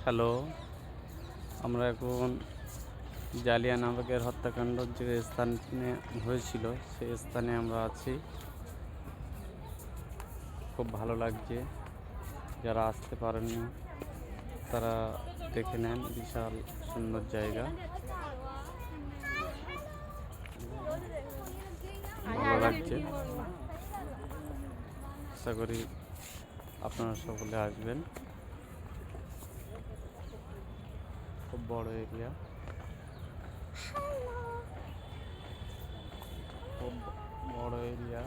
Hello, আমরা এখন জালিয়ানবাগের হত্যাকাণ্ড যে স্থানে হয়েছিল সেই স্থানে আমরা আছি। খুব ভালো লাগছে। যারা আসতে পারেননি তারা দেখে নেন, বিশাল সুন্দর জায়গা, ভালো লাগছে। আশা করি আপনারা সকলে আসবেন। খুব বড় এরিয়া, খুব বড় এরিয়া।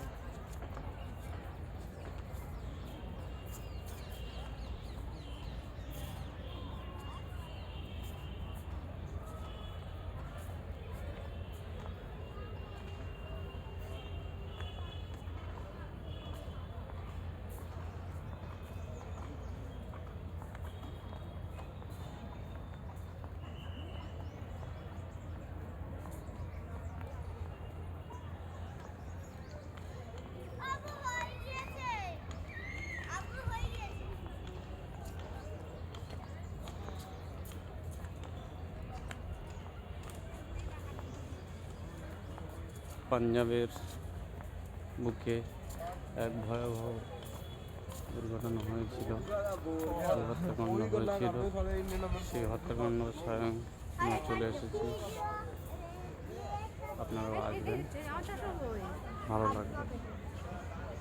পাঞ্জাবের বুকে এক ভয়াবহ দুর্ঘটনা হয়েছিল, যে হত্যাকাণ্ড হয়েছিল, সেই হত্যাকাণ্ড স্বয়ং আমরা চলে এসেছি। আপনারাও আসবেন, ভালো লাগবে।